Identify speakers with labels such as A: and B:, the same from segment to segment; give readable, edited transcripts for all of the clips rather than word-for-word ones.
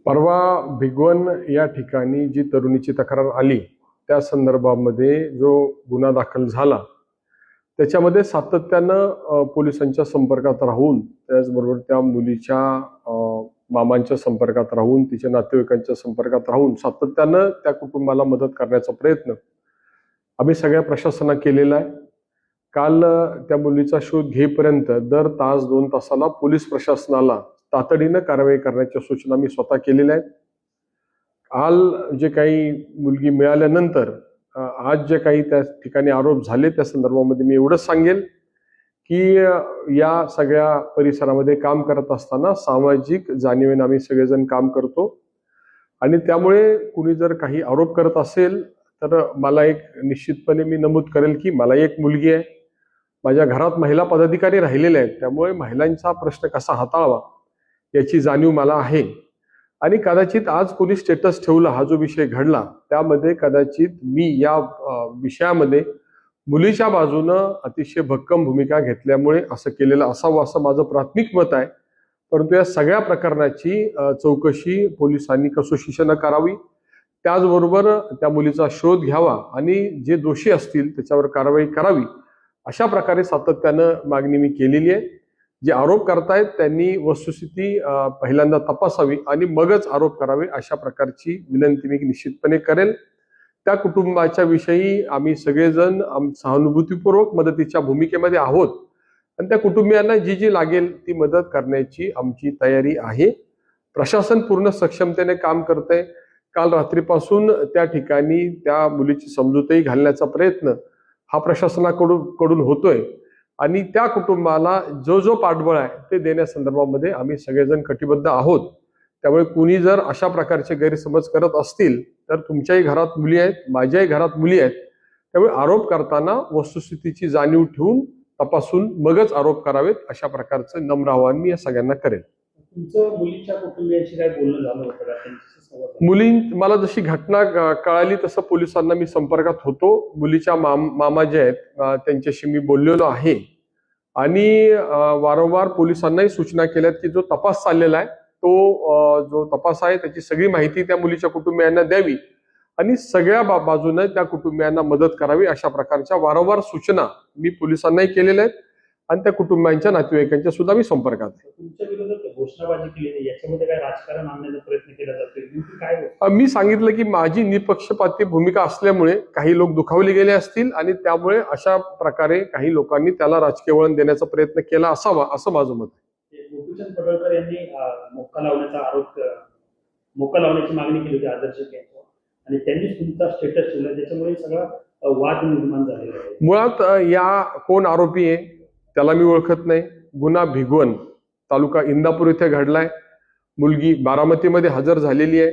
A: परवा भिगवण या ठिकाणी जी तरुणीची तक्रार आली त्या संदर्भामध्ये जो गुन्हा दाखल झाला त्याच्यामध्ये सातत्यानं पोलिसांच्या संपर्कात राहून, त्याचबरोबर त्या मुलीच्या मामांच्या संपर्कात राहून, तिच्या नातेवाईकांच्या संपर्कात राहून सातत्यानं त्या कुटुंबाला मदत करण्याचा प्रयत्न आम्ही सगळ्या प्रशासनाने केलेला आहे. काल त्या मुलीचा शोध घेईपर्यंत दर तास 2 तासाला पोलीस प्रशासनाला तातडीनं कारवाई करण्याच्या सूचना मी स्वतः केलेल्या आहेत. काल जे काही मुलगी मिळाल्यानंतर आज जे काही त्या ठिकाणी आरोप झाले त्या संदर्भामध्ये मी एवढंच सांगेल की या सगळ्या परिसरामध्ये काम करत असताना सामाजिक जाणीवेने आम्ही सगळेजण काम करतो आणि त्यामुळे कुणी जर काही आरोप करत असेल तर मला एक निश्चितपणे मी नमूद करेल की मला एक मुलगी आहे, माझ्या घरात महिला पदाधिकारी राहिलेले आहेत, त्यामुळे महिलांचा प्रश्न कसा हाताळावा याची जाणीव मला आहे. आणि कदाचित आज कोणी स्टेटस ठेवला हा जो विषय घडला त्यामध्ये कदाचित मी या विषयामध्ये मुलीच्या बाजूनं अतिशय भक्कम भूमिका घेतल्यामुळे असं केलेलं असावं असं माझं प्राथमिक मत आहे. परंतु या सगळ्या प्रकरणाची चौकशी पोलिसांनी कसोशीनं करावी, त्याचबरोबर त्या मुलीचा शोध घ्यावा आणि जे दोषी असतील त्याच्यावर कारवाई करावी अशा प्रकारे सातत्यानं मागणी मी केलेली आहे. जे आरोप करतायत त्यांनी वस्तुस्थिती पहिल्यांदा तपासावी आणि मगच आरोप करावे अशा प्रकारची विनंती मी निश्चितपणे करेल. त्या कुटुंबाच्या विषयी आम्ही सगळेजण सहानुभूतीपूर्वक मदतीच्या भूमिकेमध्ये आहोत आणि त्या कुटुंबियांना जी जी लागेल ती मदत करण्याची आमची तयारी आहे. प्रशासन पूर्ण सक्षमतेने काम करतंय. काल रात्रीपासून त्या ठिकाणी त्या मुलीची समजूतही घालण्याचा प्रयत्न हा प्रशासनाकडून होतोय आणि त्या कुटुंबाला जो पाठबळ आहे ते देण्यासंदर्भामध्ये आम्ही सगळेजण कटिबद्ध आहोत. त्यामुळे कुणी जर अशा प्रकारचे गैरसमज करत असतील तर तुमच्याही घरात मुली आहेत, माझ्याही घरात मुली आहेत, त्यामुळे आरोप करताना वस्तुस्थितीची जाणीव ठेवून तपासून मगच आरोप करावेत अशा प्रकारचं नम्र आवाहन मी या सगळ्यांना करेल.
B: तुमचं मुलीच्या कुटुंबियांशी काय बोलणं झालं होतं का?
A: मला जशी घटना कळाली तसं पोलिसांना मी संपर्कात होतो. मुलीच्या मामा जे आहेत त्यांच्याशी मी बोललेलो आहे आणि वारंवार पोलिसांनाही सूचना केल्यात की जो तपास चाललेला आहे तो जो तपास आहे त्याची सगळी माहिती त्या मुलीच्या कुटुंबियांना द्यावी आणि सगळ्या बाजूने त्या कुटुंबियांना मदत करावी अशा प्रकारच्या वारंवार सूचना मी पोलिसांनाही केलेल्या आहेत आणि त्या कुटुंबियांच्या नातेवाईकांच्या सुद्धा मी संपर्कात आहे.
B: तुमच्या विरोधात घोषणाबाजी केली, याच्यामध्ये काय राजकारण आणण्याचा प्रयत्न केला जातो?
A: मी सांगितलं की माझी निपक्षपाती भूमिका असल्यामुळे काही लोक दुखावले गेले असतील आणि त्यामुळे अशा प्रकारे काही लोकांनी त्याला राजकीय वळण देण्याचा प्रयत्न केला असावा असं माझं मत आहे.
B: गोपीचंद पडळकर यांनी मोक्का लावण्याची मागणी केली होती आदर्श यांच्यावर आणि त्यांनीच तुमचा स्टेटस ठेवला, त्याच्यामुळे सगळा वाद निर्माण झालेला आहे.
A: मुळात या कोण आरोपी आहे त्याला मी ओळखत नाही. गुन्हा भिगवण तालुका इंदापूर इथे घडलाय. मुलगी बारामतीमध्ये हजर झालेली आहे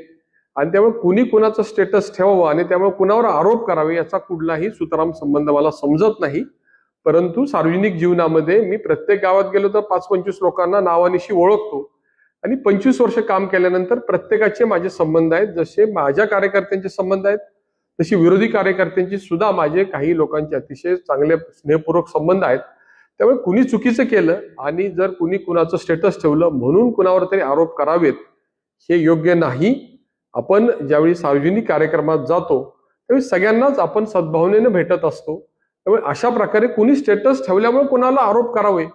A: आणि त्यामुळे कुणी कुणाचं स्टेटस ठेवावं आणि त्यामुळे कुणावर आरोप करावे याचा कुठलाही सुतराम संबंध मला समजत नाही. परंतु सार्वजनिक जीवनामध्ये मी प्रत्येक गावात गेलो तर 5-25 लोकांना नावानिशी ओळखतो आणि 25 वर्ष काम केल्यानंतर प्रत्येकाचे माझे संबंध आहेत. जसे माझ्या कार्यकर्त्यांचे संबंध आहेत तशी विरोधी कार्यकर्त्यांची सुद्धा माझे काही लोकांचे अतिशय चांगले स्नेहपूर्वक संबंध आहेत. त्यामुळे कुणी चुकीचं केलं आणि जर कुणी कुणाचं स्टेटस ठेवलं म्हणून कुणावर तरी आरोप करावेत हे योग्य नाही. आपण ज्यावेळी सार्वजनिक कार्यक्रमात जातो त्यावेळी सगळ्यांनाच आपण सद्भावनेने भेटत असतो. त्यामुळे अशा प्रकारे कुणी स्टेटस ठेवल्यामुळे कुणाला आरोप करावे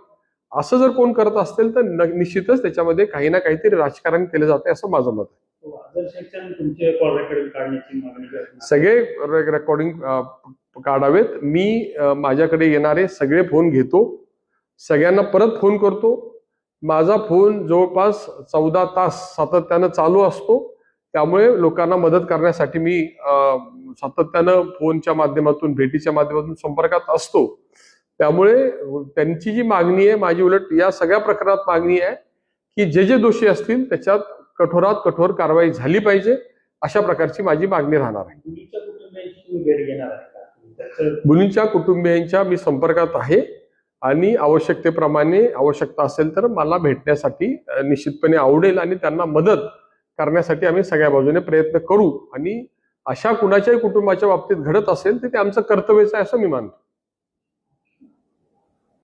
A: असं जर कोण करत असेल तर निश्चितच त्याच्यामध्ये काही ना काहीतरी राजकारण केलं जाते असं माझं मत आहे. सगळे रेकॉर्डिंग काढावेत. मी माझ्याकडे येणारे सगळे फोन घेतो, सगळ्यांना परत फोन करतो. माझा फोन जवळपास 14 तास सातत्यानं चालू असतो. त्यामुळे लोकांना मदत करण्यासाठी मी सातत्यानं फोनच्या माध्यमातून भेटीच्या माध्यमातून संपर्कात असतो. त्यामुळे त्यांची जी मागणी आहे माझी उलट या सगळ्या प्रकरणात मागणी आहे की जे दोषी असतील त्याच्यात कठोरात कठोर कारवाई झाली पाहिजे अशा प्रकारची माझी मागणी राहणार आहे. मुलींच्या कुटुंबियांच्या मी संपर्कात आहे आणि आवश्यकतेप्रमाणे आवश्यकता असेल तर मला भेटण्यासाठी निश्चितपणे आवडेल आणि त्यांना मदत करण्यासाठी आम्ही सगळ्या बाजूने प्रयत्न करू आणि अशा कुणाच्याही कुटुंबाच्या बाबतीत घडत असेल तर ते आमचं कर्तव्यच आहे असं मी मानतो.